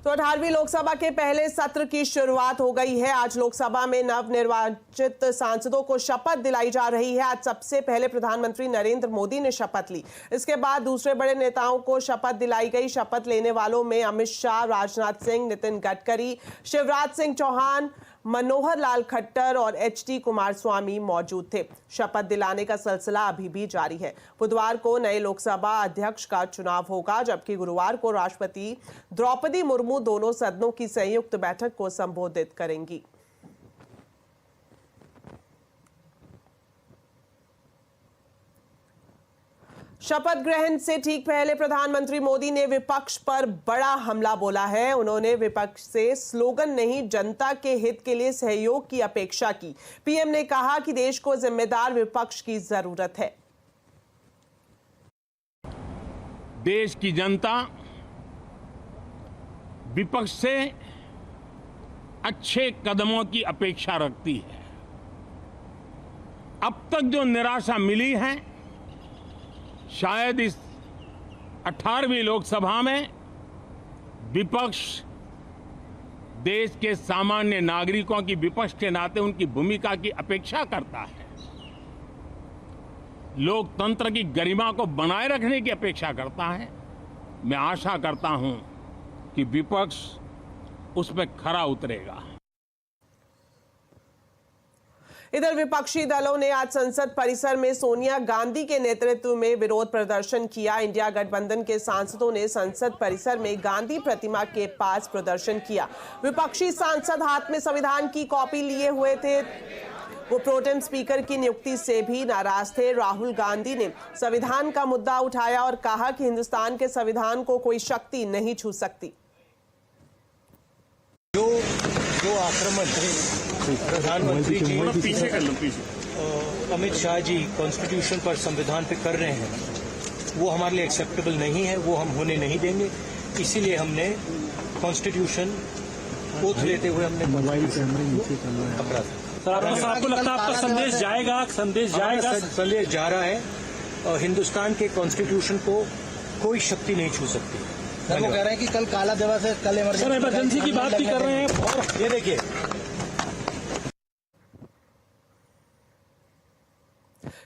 तो 18वीं लोकसभा के पहले सत्र की शुरुआत हो गई है। आज लोकसभा में नवनिर्वाचित सांसदों को शपथ दिलाई जा रही है। आज सबसे पहले प्रधानमंत्री नरेंद्र मोदी ने शपथ ली। इसके बाद दूसरे बड़े नेताओं को शपथ दिलाई गई। शपथ लेने वालों में अमित शाह, राजनाथ सिंह, नितिन गडकरी, शिवराज सिंह चौहान, मनोहर लाल खट्टर और एचडी कुमारस्वामी मौजूद थे। शपथ दिलाने का सिलसिला अभी भी जारी है। बुधवार को नए लोकसभा अध्यक्ष का चुनाव होगा, जबकि गुरुवार को राष्ट्रपति द्रौपदी मुर्मू दोनों सदनों की संयुक्त बैठक को संबोधित करेंगी। शपथ ग्रहण से ठीक पहले प्रधानमंत्री मोदी ने विपक्ष पर बड़ा हमला बोला है। उन्होंने विपक्ष से स्लोगन नहीं, जनता के हित के लिए सहयोग की अपेक्षा की। पीएम ने कहा कि देश को जिम्मेदार विपक्ष की जरूरत है। देश की जनता विपक्ष से अच्छे कदमों की अपेक्षा रखती है। अब तक जो निराशा मिली है, शायद इस 18वीं लोकसभा में विपक्ष देश के सामान्य नागरिकों की विपक्ष के नाते उनकी भूमिका की अपेक्षा करता है। लोकतंत्र की गरिमा को बनाए रखने की अपेक्षा करता है। मैं आशा करता हूं कि विपक्ष उसमें खरा उतरेगा। इधर विपक्षी दलों ने आज संसद परिसर में सोनिया गांधी के नेतृत्व में विरोध प्रदर्शन किया। इंडिया गठबंधन के सांसदों ने संसद परिसर में गांधी प्रतिमा के पास प्रदर्शन किया। विपक्षी सांसद हाथ में संविधान की कॉपी लिए हुए थे। वो प्रोटेम स्पीकर की नियुक्ति से भी नाराज थे। राहुल गांधी ने संविधान का मुद्दा उठाया और कहा कि हिंदुस्तान के संविधान को कोई शक्ति नहीं छू सकती। जो आक्रमण प्रधानमंत्री जी अमित शाह जी कॉन्स्टिट्यूशन पर, संविधान पे कर रहे हैं, वो हमारे लिए एक्सेप्टेबल नहीं है। वो हम होने नहीं देंगे। इसीलिए हमने कॉन्स्टिट्यूशन ओथ लेते हुए हमने मोबाइल कैमरे पकड़ा था। आपको लगता है आपका संदेश जाएगा? संदेश जा रहा है। और हिंदुस्तान के कॉन्स्टिट्यूशन को कोई शक्ति नहीं छू सकती। सर वो कह रहे हैं कि कल काला दिवस है, कल इमरजेंसी की बात भी कर रहे हैं। और ये देखिए,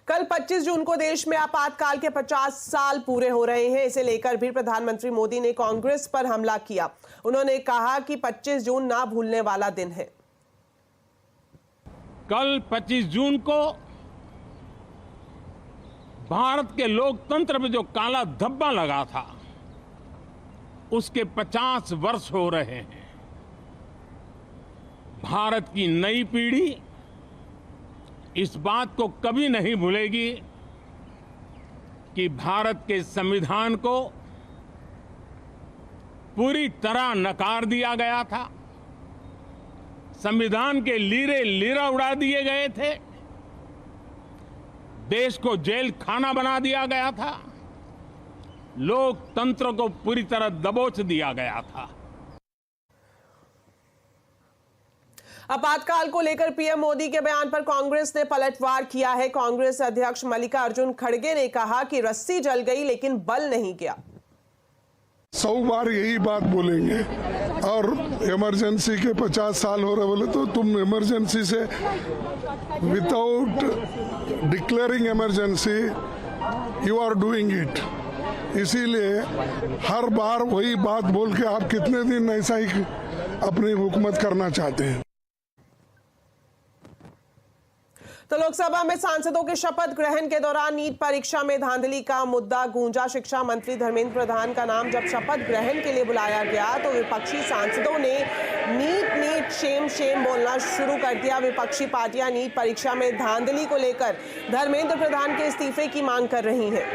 कल 25 जून को देश में आपातकाल के 50 साल पूरे हो रहे हैं। इसे लेकर भी प्रधानमंत्री मोदी ने कांग्रेस पर हमला किया। उन्होंने कहा कि 25 जून ना भूलने वाला दिन है। कल 25 जून को भारत के लोकतंत्र में जो काला धब्बा लगा था, उसके 50 वर्ष हो रहे हैं। भारत की नई पीढ़ी इस बात को कभी नहीं भूलेगी कि भारत के संविधान को पूरी तरह नकार दिया गया था। संविधान के लीरे लीरा उड़ा दिए गए थे। देश को जेल खाना बना दिया गया था। लोकतंत्र को पूरी तरह दबोच दिया गया था। आपातकाल को लेकर पीएम मोदी के बयान पर कांग्रेस ने पलटवार किया है। कांग्रेस अध्यक्ष मल्लिकार्जुन खड़गे ने कहा कि रस्सी जल गई लेकिन बल नहीं गया। 100 बार यही बात बोलेंगे। और इमरजेंसी के 50 साल हो रहे बोले तो तुम इमरजेंसी से without declaring emergency you are doing it. इसीलिए हर बार वही बात बोल के आप कितने दिन ऐसा ही अपनी हुकूमत करना चाहते हैं। तो लोकसभा में सांसदों के शपथ ग्रहण के दौरान नीट परीक्षा में धांधली का मुद्दा गूंजा। शिक्षा मंत्री धर्मेंद्र प्रधान का नाम जब शपथ ग्रहण के लिए बुलाया गया तो विपक्षी सांसदों ने नीट नीट शेम शेम बोलना शुरू कर दिया। विपक्षी पार्टियां नीट परीक्षा में धांधली को लेकर धर्मेंद्र प्रधान के इस्तीफे की मांग कर रही हैं।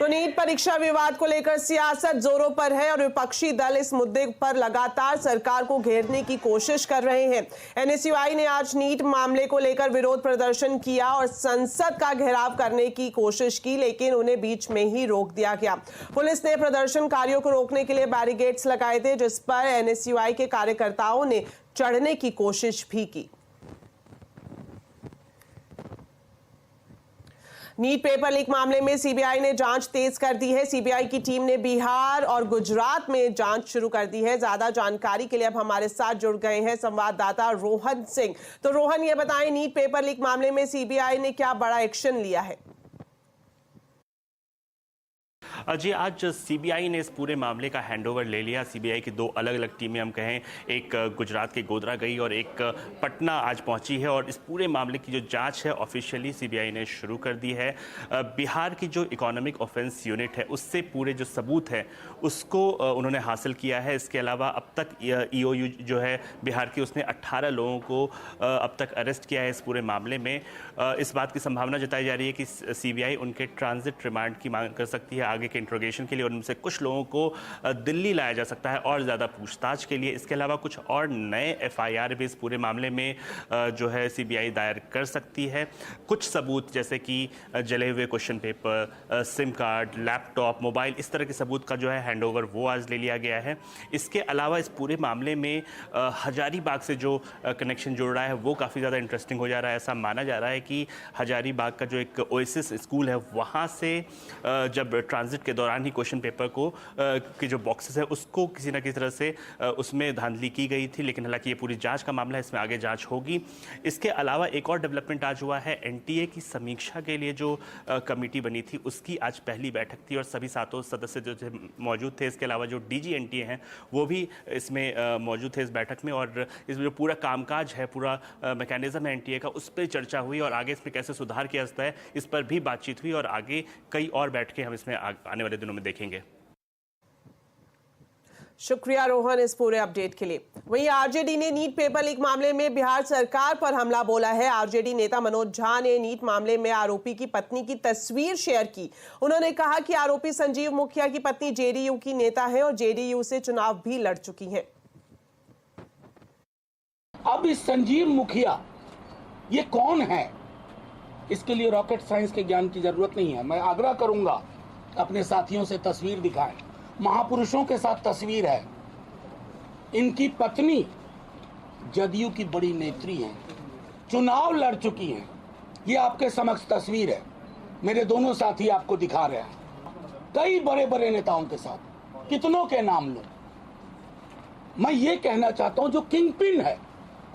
नीट परीक्षा विवाद को लेकर सियासत जोरों पर है और विपक्षी दल इस मुद्दे पर लगातार सरकार को घेरने की कोशिश कर रहे हैं। एनएसयूआई ने आज नीट मामले को लेकर विरोध प्रदर्शन किया और संसद का घेराव करने की कोशिश की, लेकिन उन्हें बीच में ही रोक दिया गया। पुलिस ने प्रदर्शनकारियों को रोकने के लिए बैरिकेड्स लगाए थे, जिस पर एनएसयूआई के कार्यकर्ताओं ने चढ़ने की कोशिश भी की। नीट पेपर लीक मामले में सीबीआई ने जांच तेज कर दी है। सीबीआई की टीम ने बिहार और गुजरात में जांच शुरू कर दी है। ज्यादा जानकारी के लिए अब हमारे साथ जुड़ गए हैं संवाददाता रोहन सिंह। तो रोहन, ये बताएं, नीट पेपर लीक मामले में सीबीआई ने क्या बड़ा एक्शन लिया है? जी, आज सीबीआई ने इस पूरे मामले का हैंडओवर ले लिया। सीबीआई की दो अलग अलग टीमें हम कहें, एक गुजरात के गोधरा गई और एक पटना आज पहुंची है और इस पूरे मामले की जो जांच है ऑफिशियली सीबीआई ने शुरू कर दी है। बिहार की जो इकोनॉमिक ऑफेंस यूनिट है उससे पूरे जो सबूत है उसको उन्होंने हासिल किया है। इसके अलावा अब तक ईओयू जो है बिहार की, उसने 18 लोगों को अब तक अरेस्ट किया है इस पूरे मामले में। इस बात की संभावना जताई जा रही है कि सीबीआई उनके ट्रांजिट रिमांड की मांग कर सकती है आगे इंट्रोगेशन के लिए और उनसे कुछ लोगों को दिल्ली लाया जा सकता है और ज़्यादा पूछताछ के लिए। इसके अलावा कुछ और नए एफआईआर भी इस पूरे मामले में जो है सीबीआई दायर कर सकती है। कुछ सबूत जैसे कि जले हुए question paper, SIM card, laptop, mobile, इस तरह के सबूत का जो है हैंडओवर वो आज ले लिया गया है। इसके अलावा इस पूरे मामले में हजारीबाग से जो कनेक्शन जुड़ रहा है वो काफ़ी ज़्यादा इंटरेस्टिंग हो जा रहा है। ऐसा माना जा रहा है कि हजारीबाग का जो एक ओएसिस स्कूल है वहाँ से जब ट्रांजिट के दौरान ही क्वेश्चन पेपर को के जो बॉक्सेस है उसको किसी न किसी तरह से उसमें धांधली की गई थी, लेकिन हालांकि ये पूरी जांच का मामला है, इसमें आगे जांच होगी। इसके अलावा एक और डेवलपमेंट आज हुआ है। एनटीए की समीक्षा के लिए जो कमेटी बनी थी उसकी आज पहली बैठक थी और सभी 7 सदस्य जो थे मौजूद थे। इसके अलावा जो डीजी एनटीए हैं वो भी इसमें मौजूद थे इस बैठक में और इसमें जो पूरा कामकाज है, पूरा मैकेनिज्म है एनटीए का, उस पर चर्चा हुई और आगे इसमें कैसे सुधार किया जाता है इस पर भी बातचीत हुई और आगे कई और बैठकें हम इसमें आने वाले दिनों में देखेंगे। शुक्रिया रोहन इस पूरे अपडेट के लिए। वहीं आरजेडी ने नीट पेपर लीक मामले में बिहार सरकार पर हमला बोला है। आरजेडी नेता मनोज झा ने नीट मामले में आरोपी की पत्नी की तस्वीर शेयर की। उन्होंने कहा कि आरोपी संजीव मुखिया की पत्नी जेडीयू की नेता है और जेडीयू से चुनाव भी लड़ चुकी है। अब इस संजीव मुखिया ये कौन है, इसके लिए रॉकेट साइंस के ज्ञान की जरूरत नहीं है। मैं आग्रह करूंगा अपने साथियों से तस्वीर दिखाएं। महापुरुषों के साथ तस्वीर है। इनकी पत्नी जदयू की बड़ी नेत्री है, चुनाव लड़ चुकी है। ये आपके समक्ष तस्वीर है। मेरे दोनों साथी आपको दिखा रहे हैं। कई बड़े बड़े नेताओं के साथ, कितनों के नाम लो। मैं ये कहना चाहता हूं जो किंग पिन है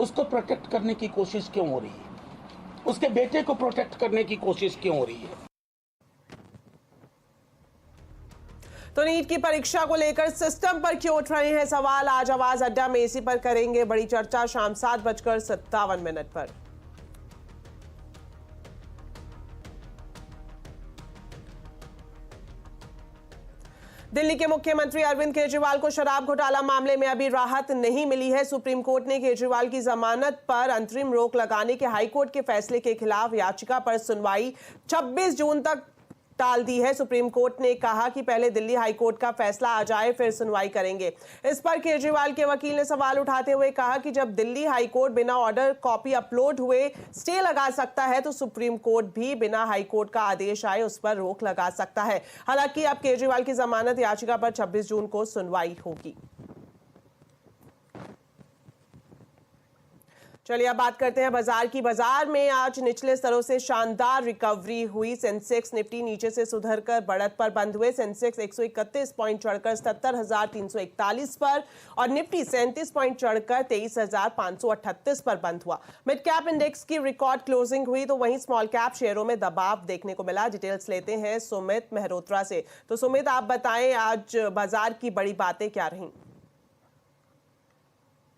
उसको प्रोटेक्ट करने की कोशिश क्यों हो रही है, उसके बेटे को प्रोटेक्ट करने की कोशिश क्यों हो रही है। तो नीट की परीक्षा को लेकर सिस्टम पर क्यों उठ रहे हैं सवाल। आज आवाज अड्डा में इसी पर करेंगे बड़ी चर्चा शाम 7:57 पर। दिल्ली के मुख्यमंत्री अरविंद केजरीवाल को शराब घोटाला मामले में अभी राहत नहीं मिली है। सुप्रीम कोर्ट ने केजरीवाल की जमानत पर अंतरिम रोक लगाने के हाईकोर्ट के फैसले के खिलाफ याचिका पर सुनवाई 26 जून तक टाल दी है। सुप्रीम कोर्ट ने कहा कि पहले दिल्ली हाईकोर्ट का फैसला आ जाए फिर सुनवाई करेंगे। इस पर केजरीवाल के वकील ने सवाल उठाते हुए कहा कि जब दिल्ली हाईकोर्ट बिना ऑर्डर कॉपी अपलोड हुए स्टे लगा सकता है तो सुप्रीम कोर्ट भी बिना हाईकोर्ट का आदेश आए उस पर रोक लगा सकता है। हालांकि अब केजरीवाल की जमानत याचिका पर 26 जून को सुनवाई होगी। चलिए अब बात करते हैं बाजार की। बाजार में आज निचले स्तरों से शानदार रिकवरी हुई। सेंसेक्स निफ्टी नीचे से सुधरकर बढ़त पर बंद हुए। सेंसेक्स 131 पॉइंट चढ़कर 77,341 पर और निफ्टी 37 पॉइंट चढ़कर 23,538 पर बंद हुआ। मिड कैप इंडेक्स की रिकॉर्ड क्लोजिंग हुई तो वहीं स्मॉल कैप शेयरों में दबाव देखने को मिला। डिटेल्स लेते हैं सुमित मेहरोत्रा से। तो सुमित, आप बताएं आज बाजार की बड़ी बातें क्या रहीं?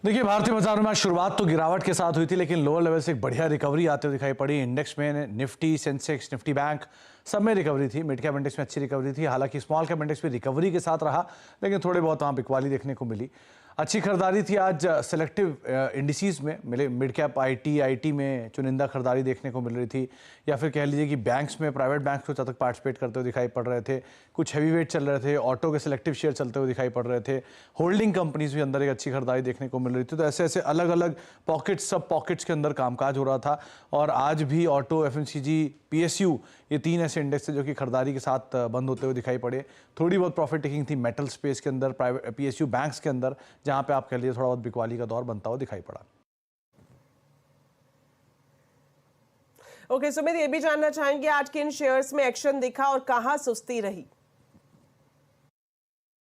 देखिए, भारतीय बाजारों में शुरुआत तो गिरावट के साथ हुई थी, लेकिन लोअर लेवल से एक बढ़िया रिकवरी आते हुए दिखाई पड़ी। इंडेक्स में निफ्टी, सेंसेक्स, निफ्टी बैंक सब में रिकवरी थी। मिड कैप इंडेक्स में अच्छी रिकवरी थी। हालांकि स्मॉल कैप इंडेक्स भी रिकवरी के साथ रहा, लेकिन थोड़े बहुत वहाँ बिकवाली देखने को मिली। अच्छी खरीदारी थी आज सेलेक्टिव इंडिसेस में मिले। मिड कैप आईटी में चुनिंदा खरीदारी देखने को मिल रही थी, या फिर कह लीजिए कि बैंक्स में प्राइवेट बैंक्स को तक पार्टिसिपेट करते हुए दिखाई पड़ रहे थे। कुछ हैवी वेट चल रहे थे, ऑटो के सिलेक्टिव शेयर चलते हुए दिखाई पड़ रहे थे। होल्डिंग कंपनीज भी अंदर एक अच्छी खरीदारी देखने को मिल रही थी। तो ऐसे ऐसे अलग अलग पॉकेट्स, सब पॉकेट्स के अंदर कामकाज हो रहा था। और आज भी ऑटो, एफएमसीजी, पीएसयू, ये 3 ऐसे इंडेक्स थे जो कि खरीदारी के साथ बंद होते हुए दिखाई पड़े। थोड़ी बहुत प्रॉफिट टेकिंग थी मेटल स्पेस के अंदर, प्राइवेट पीएसयू बैंक्स के अंदर, जहां पे आप कह लीजिए थोड़ा बहुत बिकवाली का दौर बनता हुआ दिखाई पड़ा। ओके सुमित, ये भी जानना चाहेंगे आज किन शेयर्स में एक्शन दिखा और कहां सुस्ती रही?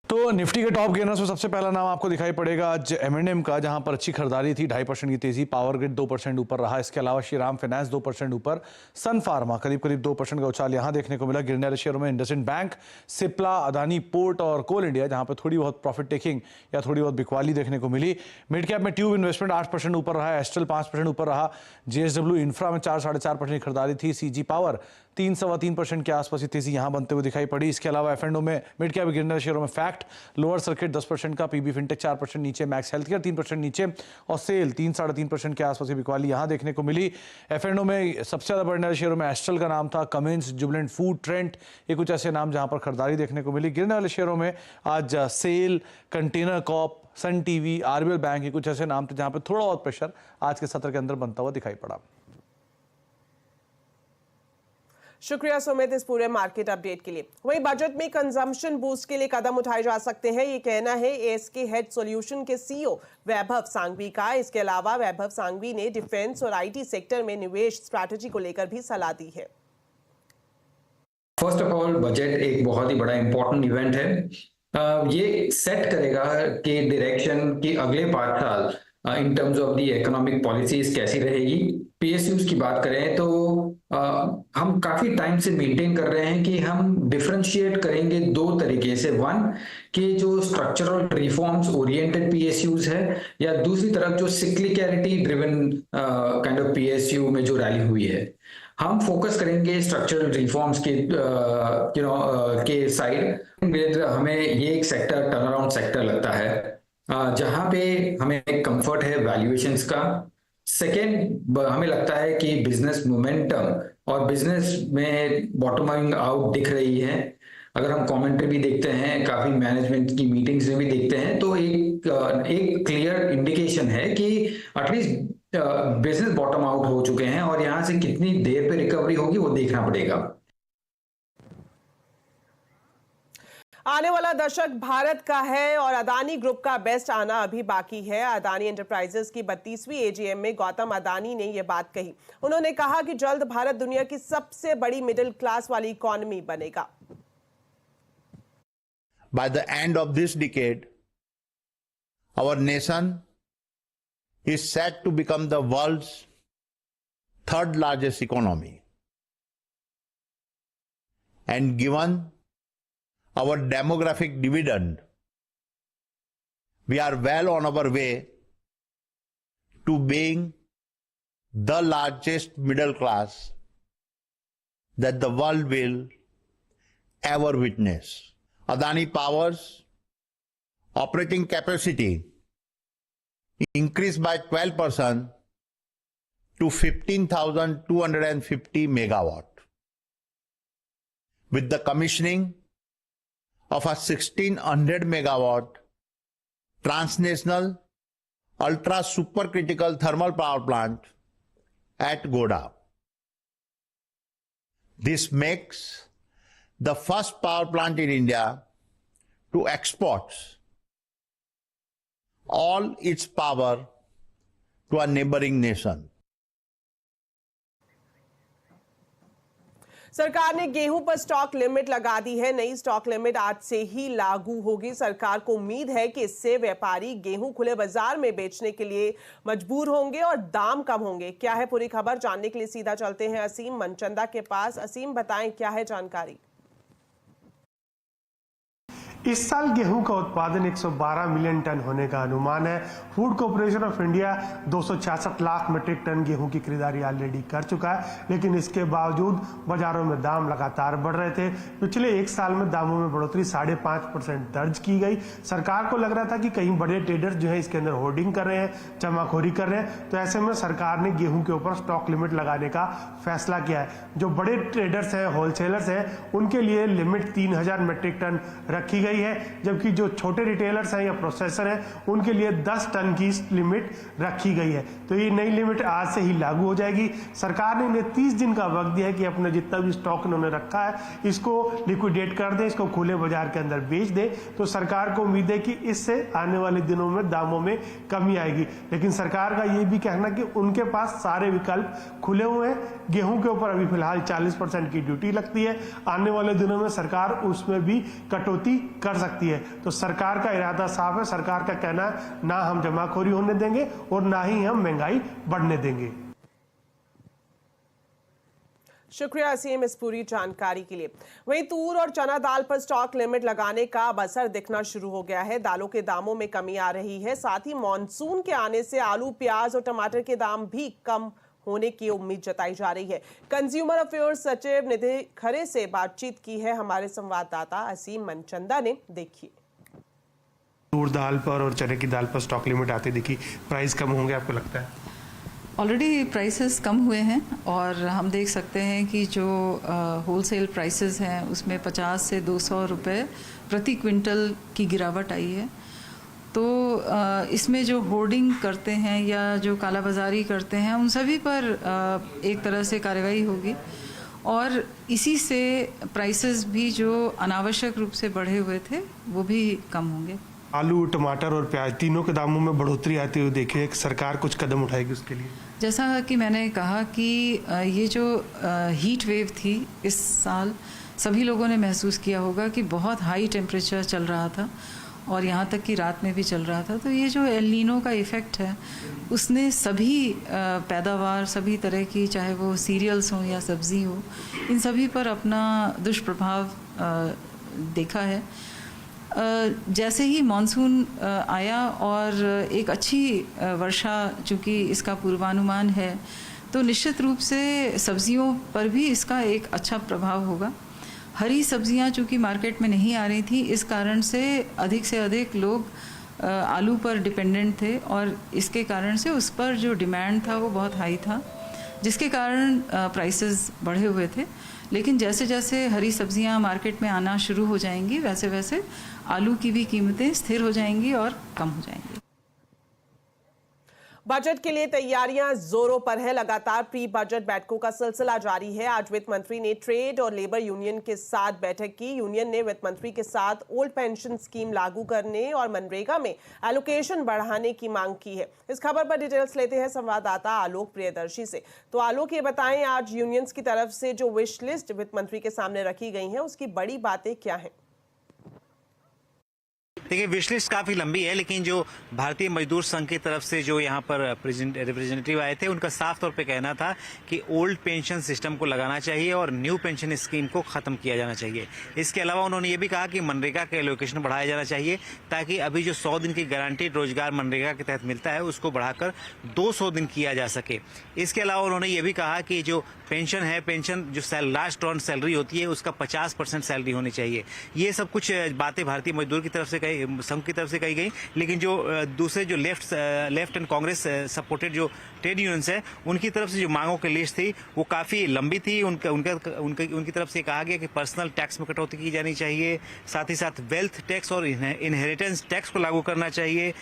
तो निफ्टी के टॉप गेनर्स में सबसे पहला नाम आपको दिखाई पड़ेगा आज M&M का, जहां पर अच्छी खरीदारी थी, 2.5% की तेजी। पावर ग्रिड 2% ऊपर रहा। इसके अलावा श्रीराम फाइनेंस 2% ऊपर। सन फार्मा करीब 2% का उछाल यहां देखने को मिला। गिरने वाले शेयरों में इंडसइंड बैंक, सिप्ला, अदानी पोर्ट और कोल इंडिया, जहां पर थोड़ी बहुत प्रॉफिट टेकिंग या थोड़ी बहुत बिकवाली देखने को मिली। मिड कैप में ट्यूब इन्वेस्टमेंट 8% ऊपर रहा। एस्ट्रल 5% ऊपर रहा। JSW इंफ्रा में 4-4.5% की खरीदारी थी। CG पावर 3-3.25% के आसपास की तेजी यहां बनते हुए दिखाई पड़ी। इसके अलावा एफएनओ में मिड कैप गिरने वाले शेयरों में फैक्ट, लोअर सर्किट 10% का, पीबी फिनटेक 4% नीचे, मैक्स हेल्थकेयर 3% नीचे और सेल 3-3.5% के आसपास की बिकवाली यहां देखने को मिली। एफएनओ में सबसे ज्यादा बढ़ने वाले शेयरों में एस्ट्रल का नाम था, कमिंस, जुबिलेंट फूड, ट्रेंट, ये कुछ ऐसे नाम जहां पर खरीदारी देखने को मिली। गिरने वाले शेयरों में आज cell, container Corp, Sun TV, RBL bank, ये कुछ ऐसे नाम थे जहां पर थोड़ा बहुत प्रेशर आज के सत्र के अंदर बनता हुआ दिखाई पड़ा। शुक्रिया सुमित इस पूरे मार्केट अपडेट के लिए। वहीं बजट में कंजम्पशन बूस्ट के लिए कदम उठाए जा सकते हैं, ये कहना है एएसके हेड सॉल्यूशन के सीईओ वैभव सांघवी का। इसके अलावा वैभव सांघवी ने डिफेंस और आईटी सेक्टर में निवेश स्ट्रैटेजी को लेकर भी सलाह दी है। फर्स्ट ऑफ ऑल, बजट एक बहुत ही बड़ा इंपॉर्टेंट इवेंट है। ये सेट करेगा कि डायरेक्शन की अगले 5 साल in terms of the economic policies कैसी रहेगी। पीएसयूज की बात करें तो हम काफी टाइम से मेंटेन कर रहे हैं कि हम डिफरेंशिएट करेंगे 2 तरीके से। वन, कि जो स्ट्रक्चरल रिफॉर्म्स ओरिएंटेड पीएसयूज है, या दूसरी तरफ जो cyclicality driven kind of PSU में जो रैली हुई है। हम फोकस करेंगे स्ट्रक्चरल रिफॉर्म्स के के साइड। हमें ये एक सेक्टर टर्न अराउंड सेक्टर लगता है जहां पे हमें कंफर्ट है वैल्यूएशंस का। सेकेंड, हमें लगता है कि बिजनेस मोमेंटम और बिजनेस में बॉटमिंग आउट दिख रही है। अगर हम कमेंट्री भी देखते हैं, काफी मैनेजमेंट की मीटिंग्स में भी देखते हैं, तो एक क्लियर इंडिकेशन है कि एटलीस्ट बिजनेस बॉटम आउट हो चुके हैं और यहां से कितनी देर पे रिकवरी होगी वो देखना पड़ेगा। आने वाला दशक भारत का है और अदानी ग्रुप का बेस्ट आना अभी बाकी है। अदानी एंटरप्राइजेस की 32वीं एजीएम में गौतम अदानी ने यह बात कही। उन्होंने कहा कि जल्द भारत दुनिया की सबसे बड़ी मिडिल क्लास वाली इकोनॉमी बनेगा। By the end of this decade, our nation is set to become the world's 3rd largest economy. And given our demographic dividend, we are well on our way to being the largest middle class that the world will ever witness. Adani Power's operating capacity increased by 12% to 15,250 megawatt. With the commissioning of a 1600 megawatt transnational ultra supercritical thermal power plant at Godda. This makes the first power plant in India to export all its power to a neighboring nation. सरकार ने गेहूं पर stock limit लगा दी है। नई stock limit आज से ही लागू होगी। सरकार को उम्मीद है कि इससे व्यापारी गेहूं खुले बाजार में बेचने के लिए मजबूर होंगे और दाम कम होंगे। क्या है पूरी खबर, जानने के लिए सीधा चलते हैं असीम मनचंदा के पास। असीम, बताएं क्या है जानकारी। इस साल गेहूं का उत्पादन 112 मिलियन टन होने का अनुमान है। Food corporation of India 266 lakh metric ton गेहूं की खरीदारी ऑलरेडी कर चुका है, लेकिन इसके बावजूद बाजारों में दाम लगातार बढ़ रहे थे। पिछले एक साल में दामों में बढ़ोतरी 5.5% दर्ज की गई। सरकार को लग रहा था कि कहीं बड़े ट्रेडर्स जो है इसके अंदर होर्डिंग कर रहे हैं, जमाखोरी कर रहे हैं, तो ऐसे में सरकार ने गेहूं के ऊपर स्टॉक लिमिट लगाने का फैसला किया है। जो बड़े ट्रेडर्स हैं, होलसेलर्स हैं, उनके लिए लिमिट 3000 मीट्रिक टन रखी गई है, जबकि जो छोटे रिटेलर्स हैं या प्रोसेसर हैं उनके लिए 10 टन की लिमिट रखी गई है। तो ये नई लिमिट आज से ही लागू हो जाएगी। सरकार ने इन्हें 30 दिन का वक्त दिया है कि अपना जितना भी स्टॉक इन्होंने रखा है इसको लिक्विडेट कर दें, इसको खुले बाजार के अंदर बेच दें। तो सरकार को उम्मीद है कि इससे आने वाले दिनों में दामों में कमी आएगी। लेकिन सरकार का ये भी कहना कि उनके पास सारे विकल्प खुले हुए हैं। गेहूं के ऊपर अभी फिलहाल 40% की ड्यूटी लगती है, आने वाले दिनों में सरकार उसमें भी कटौती कर सकती है। तो सरकार का इरादा साफ है। सरकार का कहना है ना हम जमाखोरी होने देंगे और ना ही हम महंगाई बढ़ने देंगे। शुक्रिया असीम इस पूरी जानकारी के लिए। वहीं तूर और चना दाल पर स्टॉक लिमिट लगाने का अब असर दिखना शुरू हो गया है। दालों के दामों में कमी आ रही है। साथ ही मॉनसून के आने से आलू, प्याज और टमाटर के दाम भी कम होने की उम्मीद जताई जा रही है। कंज्यूमर अफेयर्स सचिव निधि खरे से बातचीत की है हमारे संवाददाता असीम मनचंदा ने। देखिए, तूर दाल पर और चने की दाल पर स्टॉक लिमिट आते देखी, प्राइस कम होंगे आपको लगता है? ऑलरेडी प्राइसेस कम हुए हैं और हम देख सकते हैं कि जो होलसेल प्राइसेस हैं उसमें 50 से 200 रुपये प्रति क्विंटल की गिरावट आई है। तो इसमें जो होर्डिंग करते हैं या जो कालाबाजारी करते हैं उन सभी पर एक तरह से कार्रवाई होगी और इसी से प्राइसेस भी जो अनावश्यक रूप से बढ़े हुए थे वो भी कम होंगे। आलू, टमाटर और प्याज तीनों के दामों में बढ़ोतरी आती हुई देखिए, सरकार कुछ कदम उठाएगी उसके लिए? जैसा कि मैंने कहा कि ये जो हीट वेव थी इस साल सभी लोगों ने महसूस किया होगा कि बहुत हाई टेम्परेचर चल रहा था और यहाँ तक कि रात में भी चल रहा था। तो ये जो एल नीनो का इफ़ेक्ट है उसने सभी पैदावार, सभी तरह की, चाहे वो सीरियल्स हों या सब्ज़ी हो, इन सभी पर अपना दुष्प्रभाव देखा है। जैसे ही मॉनसून आया और एक अच्छी वर्षा, चूँकि इसका पूर्वानुमान है, तो निश्चित रूप से सब्जियों पर भी इसका एक अच्छा प्रभाव होगा। हरी सब्जियां चूँकि मार्केट में नहीं आ रही थी, इस कारण से अधिक लोग आलू पर डिपेंडेंट थे और इसके कारण से उस पर जो डिमांड था वो बहुत हाई था, जिसके कारण प्राइसेस बढ़े हुए थे। लेकिन जैसे जैसे हरी सब्जियां मार्केट में आना शुरू हो जाएंगी वैसे वैसे आलू की भी कीमतें स्थिर हो जाएंगी और कम हो जाएंगी। बजट के लिए तैयारियां जोरों पर है। लगातार प्री बजट बैठकों का सिलसिला जारी है। आज वित्त मंत्री ने ट्रेड और लेबर यूनियन के साथ बैठक की। यूनियन ने वित्त मंत्री के साथ ओल्ड पेंशन स्कीम लागू करने और मनरेगा में एलोकेशन बढ़ाने की मांग की है। इस खबर पर डिटेल्स लेते हैं संवाददाता आलोक प्रियदर्शी से। तो आलोक, ये बताएं, आज यूनियंस की तरफ से जो विश लिस्ट वित्त मंत्री के सामने रखी गई है उसकी बड़ी बातें क्या है? देखिए, विशलिस्ट काफी लंबी है, लेकिन जो भारतीय मजदूर संघ की तरफ से जो यहाँ पर रिप्रेजेंटेटिव आए थे उनका साफ तौर पे कहना था कि ओल्ड पेंशन सिस्टम को लगाना चाहिए और न्यू पेंशन स्कीम को खत्म किया जाना चाहिए। इसके अलावा उन्होंने ये भी कहा कि मनरेगा के एलोकेशन बढ़ाया जाना चाहिए ताकि अभी जो 100 दिन की गारंटीड रोजगार मनरेगा के तहत मिलता है उसको बढ़ाकर 200 दिन किया जा सके। इसके अलावा उन्होंने ये भी कहा कि जो पेंशन है, पेंशन जो लास्ट ऑन सैलरी होती है उसका 50% सैलरी होनी चाहिए। ये सब कुछ बातें भारतीय मजदूर की तरफ से संघ की तरफ से कही गई, लेकिन जो दूसरे जो लेफ्ट एंड कांग्रेस सपोर्टेड जो ट्रेड यूनियंस है उनकी तरफ से जो मांगों की लिस्ट थी वो काफी लंबी थी। उनकी तरफ से कहा गया कि पर्सनल टैक्स में कटौती की जानी चाहिए, साथ ही साथ वेल्थ टैक्स और इनहेरिटेंस टैक्स को लागू करना चाहिए।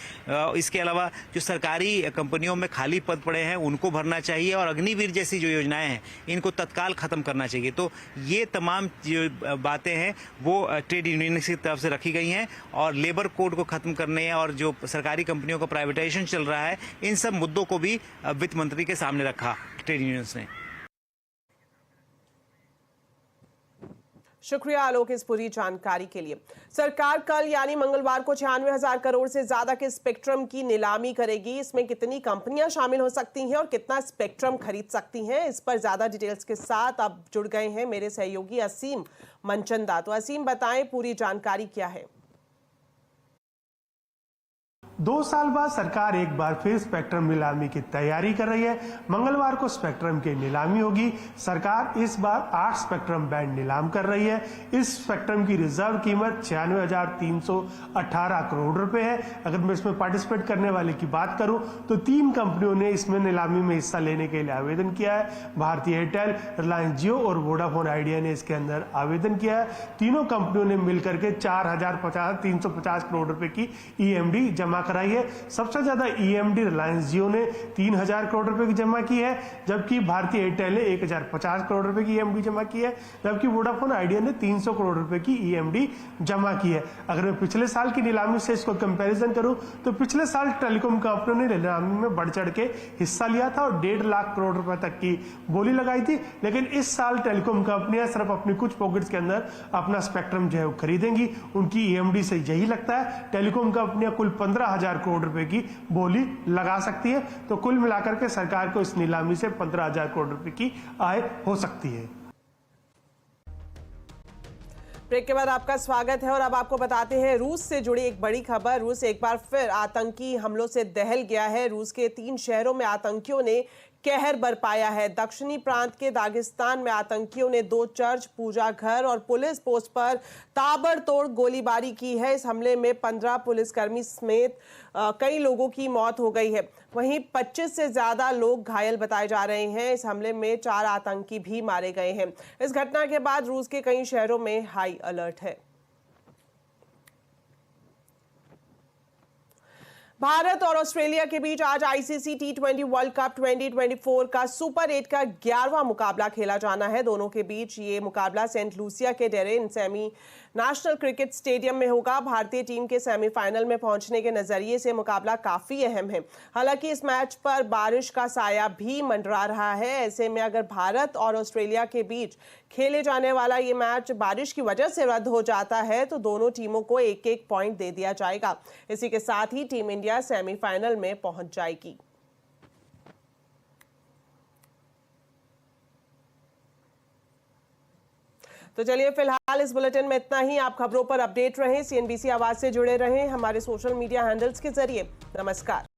इसके अलावा जो सरकारी कंपनियों में खाली पद पड़े हैं उनको भरना चाहिए और अग्निवीर जैसी जो योजनाएं हैं इनको तत्काल खत्म करना चाहिए। तो ये तमाम जो बातें हैं वो ट्रेड यूनियन की तरफ से रखी गई हैं और लेबर कोड को खत्म करने और जो सरकारी कंपनियों का प्राइवेटाइजेशन चल रहा है इन सब मुद्दों को भी वित्त मंत्री के सामने रखा ट्रेड यूनियंस ने। शुक्रिया आलोक इस पूरी जानकारी के लिए। सरकार कल यानी मंगलवार को 96,000 करोड़ से ज्यादा के स्पेक्ट्रम की नीलामी करेगी। इसमें कितनी कंपनियां शामिल हो सकती हैं और कितना स्पेक्ट्रम खरीद सकती हैं, इस पर ज्यादा डिटेल्स के साथ अब जुड़ गए हैं मेरे सहयोगी असीम मनचंदा। तो असीम, बताएं पूरी जानकारी क्या है? 2 साल बाद सरकार एक बार फिर स्पेक्ट्रम नीलामी की तैयारी कर रही है। मंगलवार को स्पेक्ट्रम की नीलामी होगी। सरकार इस बार 8 स्पेक्ट्रम बैंड नीलाम कर रही है। इस स्पेक्ट्रम की रिजर्व कीमत 96,318 करोड़ रुपए है। अगर मैं इसमें पार्टिसिपेट करने वाले की बात करूं तो 3 कंपनियों ने इसमें नीलामी में हिस्सा लेने के लिए आवेदन किया है। भारतीय एयरटेल, रिलायंस जियो और वोडाफोन आइडिया ने इसके अंदर आवेदन किया है। तीनों कंपनियों ने मिलकर के 4,350 करोड़ रुपए की ईएमडी जमा कराई है। सबसे ज्यादा ईएमडी रिलायंस जियो ने 3,000 करोड़ रुपए की जमा की है, जबकि भारतीय एयरटेल ने 1,050 करोड़ रुपए की ईएमडी जमा की है, जबकि वोडाफोन आइडिया ने 300 करोड़ रुपए की ईएमडी जमा की है। अगर मैं पिछले साल की नीलामी से इसको कंपैरिजन करूं तो पिछले साल टेलीकॉम कंपनियों ने नीलामी में बढ़ चढ़ के हिस्सा लिया था और 1.5 लाख करोड़ रुपए तक की बोली लगाई थी। लेकिन इस साल टेलीकॉम कंपनियां सिर्फ अपनी कुछ पॉकेट्स के अंदर अपना स्पेक्ट्रम जो है वो खरीदेंगी। उनकी ईएमडी से यही लगता है टेलीकॉम कंपनियां कुल 15,000 करोड़ रुपए की बोली लगा सकती है। तो कुल मिलाकर के सरकार को इस नीलामी से 15,000 करोड़ रुपए की आय हो सकती है। ब्रेक के बाद आपका स्वागत है और अब आपको बताते हैं रूस से जुड़ी एक बड़ी खबर। रूस एक बार फिर आतंकी हमलों से दहल गया है। रूस के 3 शहरों में आतंकियों ने कहर बरपाया है। दक्षिणी प्रांत के दागिस्तान में आतंकियों ने 2 चर्च, पूजा घर और पुलिस पोस्ट पर ताबड़तोड़ गोलीबारी की है। इस हमले में 15 पुलिसकर्मी समेत कई लोगों की मौत हो गई है। वहीं 25 से ज्यादा लोग घायल बताए जा रहे हैं। इस हमले में 4 आतंकी भी मारे गए हैं। इस घटना के बाद रूस के कई शहरों में हाई अलर्ट है। भारत और ऑस्ट्रेलिया के बीच आज आईसीसी T20 वर्ल्ड कप 2024 का सुपर 8 का 11वां मुकाबला खेला जाना है। दोनों के बीच ये मुकाबला सेंट लूसिया के Darren semi national cricket stadium में होगा। भारतीय टीम के सेमीफाइनल में पहुंचने के नजरिए से मुकाबला काफी अहम है। हालांकि इस मैच पर बारिश का साया भी मंडरा रहा है। ऐसे में अगर भारत और ऑस्ट्रेलिया के बीच खेले जाने वाला ये मैच बारिश की वजह से रद्द हो जाता है तो दोनों टीमों को 1-1 पॉइंट दे दिया जाएगा। इसी के साथ ही टीम इंडिया सेमीफाइनल में पहुंच जाएगी। तो चलिए फिलहाल इस बुलेटिन में इतना ही। आप खबरों पर अपडेट रहें, CNBC आवाज से जुड़े रहें हमारे सोशल मीडिया हैंडल्स के जरिए। नमस्कार।